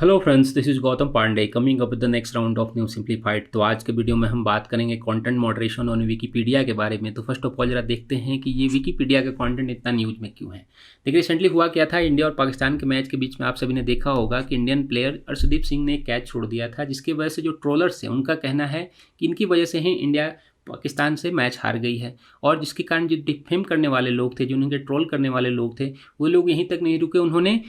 Hello friends, this is Gautam Pandey coming up with the next round of new simplified. तो आज के video में हम बात करेंगे कंटेंट मॉडरेशन और विकीपीडिया के बारे में। तो फर्स्ट ऑफ ऑल जरा देखते हैं कि ये विकीपीडिया का कंटेंट इतना न्यूज़ में क्यों है। देखिए, रिसेंटली हुआ क्या था, इंडिया और पाकिस्तान के मैच के बीच में आप सभी ने देखा होगा कि इंडियन प्लेयर अर्शदीप सिंह ने कैच छोड़ दिया था, जिसकी वजह से जो ट्रोलर्स हैं उनका कहना है कि इनकी वजह से ही इंडिया पाकिस्तान से मैच हार गई है। और जिसके कारण जो डिफेम करने वाले लोग थे, जो उनके ट्रोल करने वाले लोग थे, वो लोग यहीं तक नहीं रुके। उन्होंने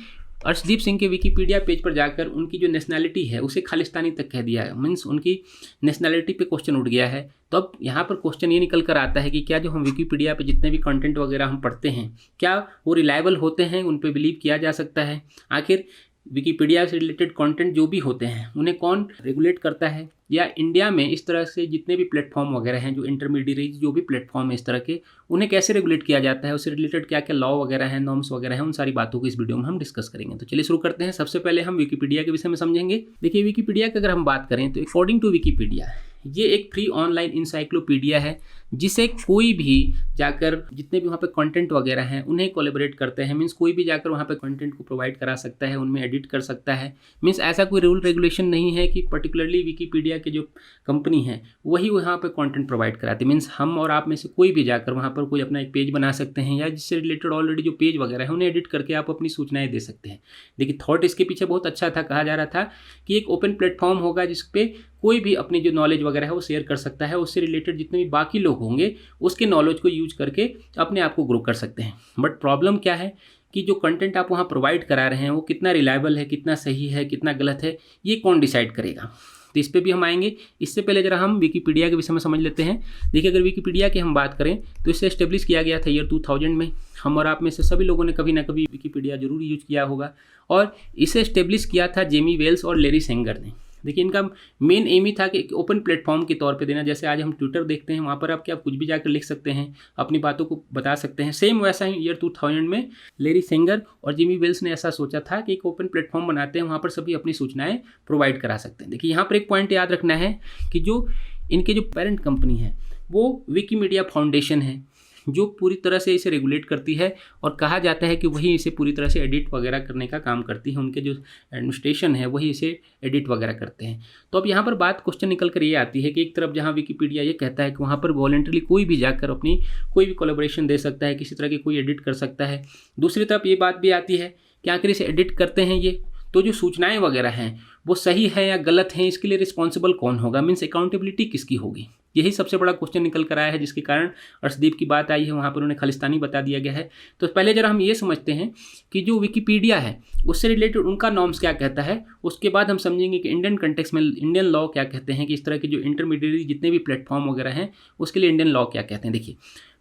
अर्शदीप सिंह के विकीपीडिया पेज पर जाकर उनकी जो नेशनैलिटी है उसे खालिस्तानी तक कह दिया है। मीन्स उनकी नेशनैलिटी पे क्वेश्चन उठ गया है। तो अब यहाँ पर क्वेश्चन ये निकल कर आता है कि क्या जो हम विकीपीडिया पे जितने भी कंटेंट वगैरह हम पढ़ते हैं, क्या वो रिलायबल होते हैं, उन पे बिलीव किया जा सकता है? आखिर विकीपीडिया से रिलेटेड कंटेंट जो भी होते हैं उन्हें कौन रेगुलेट करता है? या इंडिया में इस तरह से जितने भी प्लेटफॉर्म वगैरह हैं, जो इंटरमीडिएट जो भी प्लेटफॉर्म है इस तरह के, उन्हें कैसे रेगुलेट किया जाता है, उससे रिलेटेड क्या क्या लॉ वगैरह हैं, नॉर्म्स वगैरह हैं, उन सारी बातों को इस वीडियो में हम डिस्कस करेंगे। तो चलिए शुरू करते हैं। सबसे पहले हम विकीपीडिया के विषय में समझेंगे। देखिए, विकीपीडिया की अगर हम बात करें तो अकॉर्डिंग टू विकीपीडिया ये एक फ्री ऑनलाइन इंसाइक्लोपीडिया है, जिसे कोई भी जाकर जितने भी वहाँ पे कंटेंट वगैरह हैं उन्हें कोलैबोरेट करते हैं। मीन्स कोई भी जाकर वहाँ पे कंटेंट को प्रोवाइड करा सकता है, उनमें एडिट कर सकता है। मीन्स ऐसा कोई रूल रेगुलेशन नहीं है कि पर्टिकुलरली विकीपीडिया के जो कंपनी है वही वहाँ पे कंटेंट प्रोवाइड कराती है। मीन्स हम और आप में से कोई भी जाकर वहाँ पर कोई अपना एक पेज बना सकते हैं, या जिससे रिलेटेड ऑलरेडी जो पेज वगैरह है उन्हें एडिट करके आप अपनी सूचनाएं दे सकते हैं। देखिए, थॉट इसके पीछे बहुत अच्छा था। कहा जा रहा था कि एक ओपन प्लेटफॉर्म होगा जिस पे कोई भी अपनी जो नॉलेज वगैरह है वो शेयर कर सकता है, उससे रिलेटेड जितने भी बाकी लोग होंगे उसके नॉलेज को यूज करके अपने आप को ग्रो कर सकते हैं। बट प्रॉब्लम क्या है कि जो कंटेंट आप वहाँ प्रोवाइड करा रहे हैं वो कितना रिलायबल है, कितना सही है, कितना गलत है, ये कौन डिसाइड करेगा? तो इस पर भी हम आएंगे। इससे पहले जरा हम विकीपीडिया के विषय में समझ लेते हैं। देखिए, अगर विकीपीडिया की हम बात करें तो इसे एस्टेब्लिश किया गया था ईयर 2000 में। हम और आप में से सभी लोगों ने कभी ना कभी विकीपीडिया जरूर यूज किया होगा। और इसे एस्टेब्लिश किया था जेमी वेल्स और लैरी सेंगर ने। देखिए, इनका मेन एम ही था कि एक ओपन प्लेटफॉर्म के तौर पे देना। जैसे आज हम ट्विटर देखते हैं, वहाँ पर आप क्या कुछ भी जाकर लिख सकते हैं, अपनी बातों को बता सकते हैं। सेम वैसा ही ईयर 2000 में लैरी सेंगर और जिमी वेल्स ने ऐसा सोचा था कि एक ओपन प्लेटफॉर्म बनाते हैं, वहाँ पर सभी अपनी सूचनाएं प्रोवाइड करा सकते हैं। देखिए, यहाँ पर एक पॉइंट याद रखना है कि जो इनके जो पेरेंट कंपनी है वो विकीमीडिया फाउंडेशन है, जो पूरी तरह से इसे रेगुलेट करती है। और कहा जाता है कि वही इसे पूरी तरह से एडिट वगैरह करने का काम करती है। उनके जो एडमिनिस्ट्रेशन है वही इसे एडिट वगैरह करते हैं। तो अब यहाँ पर बात क्वेश्चन निकल कर ये आती है कि एक तरफ जहाँ विकीपीडिया ये कहता है कि वहाँ पर वॉलंटरी कोई भी जाकर अपनी कोई भी कोलैबोरेशन दे सकता है, किसी तरह की कोई एडिट कर सकता है। दूसरी तरफ ये बात भी आती है कि आखिर इसे एडिट करते हैं ये, तो जो सूचनाएं वगैरह हैं वो सही है या गलत हैं, इसके लिए रिस्पॉन्सिबल कौन होगा? मीन्स अकाउंटेबिलिटी किसकी होगी? यही सबसे बड़ा क्वेश्चन निकल कर आया है, जिसके कारण अर्शदीप की बात आई है, वहाँ पर उन्हें खालिस्तानी बता दिया गया है। तो पहले जरा हम ये समझते हैं कि जो विकीपीडिया है उससे रिलेटेड उनका नॉर्म्स क्या कहता है। उसके बाद हम समझेंगे कि इंडियन कंटेक्स्ट में इंडियन लॉ क्या कहते हैं, कि इस तरह के जो इंटरमीडिएट जितने भी प्लेटफॉर्म वगैरह हैं उसके लिए इंडियन लॉ क्या कहते हैं। देखिए,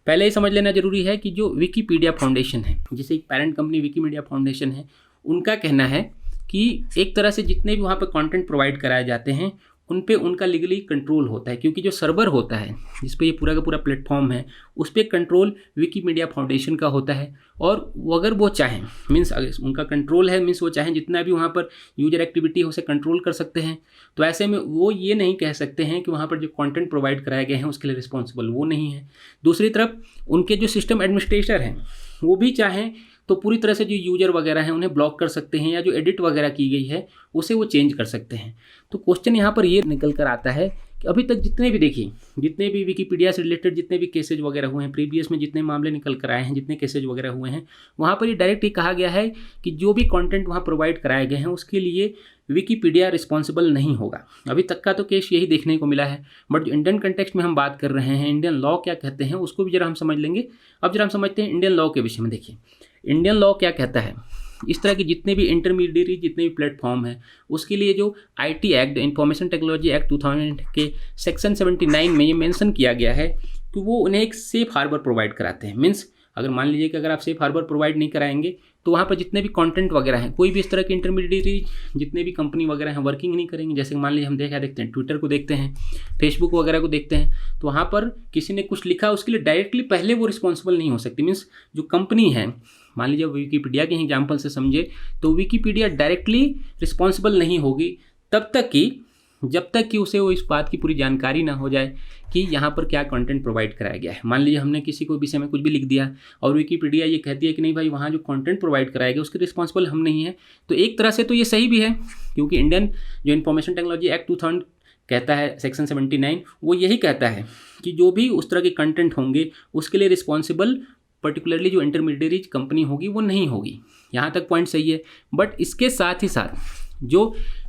पहले ही समझ लेना जरूरी है कि जो विकीपीडिया फाउंडेशन है, जिसे एक पेरेंट कंपनी विकीमीडिया फाउंडेशन है, उनका कहना है कि एक तरह से जितने भी वहाँ पर कंटेंट प्रोवाइड कराए जाते हैं उन पे उनका लीगली कंट्रोल होता है। क्योंकि जो सर्वर होता है जिस पे ये पूरा का पूरा प्लेटफॉर्म है उस पर कंट्रोल विकीमीडिया फाउंडेशन का होता है। और अगर वो चाहें, मीन्स अगर उनका कंट्रोल है, मीन्स वो चाहें जितना भी वहाँ पर यूजर एक्टिविटी है उसे कंट्रोल कर सकते हैं। तो ऐसे में वो ये नहीं कह सकते हैं कि वहाँ पर जो कंटेंट प्रोवाइड कराए गए हैं उसके लिए रिस्पॉन्सिबल वो नहीं है। दूसरी तरफ उनके जो सिस्टम एडमिनिस्ट्रेटर हैं वो भी चाहें तो पूरी तरह से जो यूजर वगैरह हैं उन्हें ब्लॉक कर सकते हैं, या जो एडिट वगैरह की गई है उसे वो चेंज कर सकते हैं। तो क्वेश्चन यहाँ पर ये निकल कर आता है कि अभी तक जितने भी देखिए, जितने भी विकीपीडिया से रिलेटेड जितने भी केसेज वगैरह हुए हैं, प्रीवियस में जितने मामले निकल कर आए हैं, जितने केसेज वगैरह हुए हैं, वहाँ पर ये डायरेक्ट ही कहा गया है कि जो भी कंटेंट वहाँ प्रोवाइड कराए गए हैं उसके लिए विकीपीडिया रिस्पॉन्सिबल नहीं होगा। अभी तक का तो केस यही देखने को मिला है। बट जो इंडियन कंटेक्स्ट में हम बात कर रहे हैं, इंडियन लॉ क्या कहते हैं उसको भी जरा हम समझ लेंगे। अब जरा हम समझते हैं इंडियन लॉ के विषय में। देखिए, इंडियन लॉ क्या कहता है, इस तरह के जितने भी इंटरमीडिएट जितने भी प्लेटफॉर्म हैं उसके लिए जो IT act, information technology act 2000 के सेक्शन 79 में ये मेंशन किया गया है कि वो उन्हें एक सेफ हार्बर प्रोवाइड कराते हैं। मीन्स अगर मान लीजिए कि अगर आप सेफ हार्बर प्रोवाइड नहीं कराएंगे तो वहाँ पर जितने भी कंटेंट वगैरह हैं, कोई भी इस तरह के इंटरमीडिएट जितने भी कंपनी वगैरह हैं वर्किंग नहीं करेंगे। जैसे मान लीजिए हम देखते हैं ट्विटर को देखते हैं, फेसबुक वगैरह को देखते हैं, तो वहाँ पर किसी ने कुछ लिखा उसके लिए डायरेक्टली पहले वो रिस्पॉन्सिबल नहीं हो सकती। मीन्स जो कंपनी है, मान लीजिए विकीपीडिया के एग्जाम्पल से समझे तो विकीपीडिया डायरेक्टली रिस्पॉन्सिबल नहीं होगी तब तक कि जब तक कि उसे वो इस बात की पूरी जानकारी ना हो जाए कि यहाँ पर क्या कंटेंट प्रोवाइड कराया गया है। मान लीजिए हमने किसी को विषय में कुछ भी लिख दिया और विकिपीडिया ये कहती है कि नहीं भाई वहाँ जो कंटेंट प्रोवाइड कराया गया उसके रिस्पॉन्सिबल हम नहीं हैं, तो एक तरह से तो ये सही भी है, क्योंकि इंडियन जो इन्फॉर्मेशन टेक्नोलॉजी एक्ट 2000 कहता है सेक्शन 79 वो यही कहता है कि जो भी उस तरह के कंटेंट होंगे उसके लिए रिस्पॉन्सिबल पर्टिकुलरली जो इंटरमीडिएट कंपनी होगी वो नहीं होगी। यहाँ तक पॉइंट सही है। बट इसके साथ ही साथ जो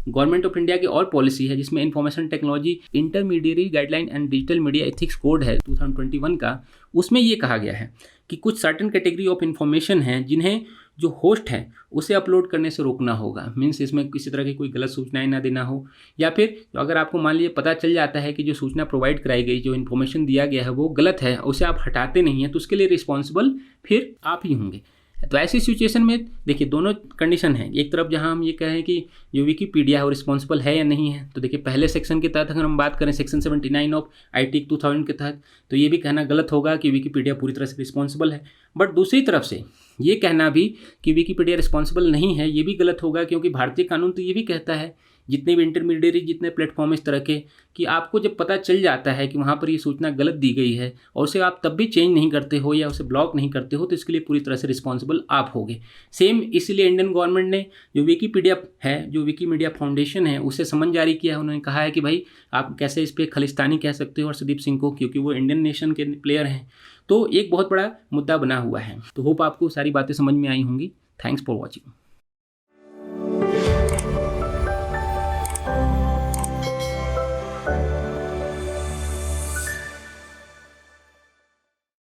गवर्नमेंट ऑफ इंडिया की और पॉलिसी है जिसमें information technology intermediate guideline and digital media ethics code है 2021 का, उसमें ये कहा गया है कि कुछ सर्टेन कैटेगरी ऑफ इंफॉर्मेशन हैं जिन्हें जो होस्ट है उसे अपलोड करने से रोकना होगा। मीन्स इसमें किसी तरह की कोई गलत सूचनाएं ना देना हो, या फिर अगर आपको मान लीजिए पता चल जाता है कि जो सूचना प्रोवाइड कराई गई, जो इन्फॉर्मेशन दिया गया है वो गलत है, उसे आप हटाते नहीं हैं, तो उसके लिए रिस्पॉन्सिबल फिर आप ही होंगे। तो ऐसी सिचुएशन में देखिए दोनों कंडीशन है। एक तरफ जहां हम ये कहें कि जो विकिपीडिया है वो रिस्पॉन्सिबल है या नहीं है, तो देखिए पहले सेक्शन के तहत अगर हम बात करें सेक्शन 79 ऑफ IT 2000 के तहत, तो ये भी कहना गलत होगा कि विकिपीडिया पूरी तरह से रिस्पॉन्सिबल है। बट दूसरी तरफ से ये कहना भी कि विकिपीडिया रिस्पॉन्सिबल नहीं है ये भी गलत होगा, क्योंकि भारतीय कानून तो ये भी कहता है जितने भी इंटरमीडिएट जितने प्लेटफॉर्म इस तरह के कि आपको जब पता चल जाता है कि वहाँ पर ये सूचना गलत दी गई है और उसे आप तब भी चेंज नहीं करते हो या उसे ब्लॉक नहीं करते हो, तो इसके लिए पूरी तरह से रिस्पॉन्सिबल आप होगे। सेम इसलिए इंडियन गवर्नमेंट ने जो विकिपीडिया है, जो विकीमीडिया फाउंडेशन है, उसे समन जारी किया है। उन्होंने कहा है कि भाई आप कैसे इस पर खालिस्तानी कह सकते हो हर्षदीप सिंह को, क्योंकि वो इंडियन नेशन के प्लेयर हैं। तो एक बहुत बड़ा मुद्दा बना हुआ है। तो होप आपको सारी बातें समझ में आई होंगी। Thanks for watching.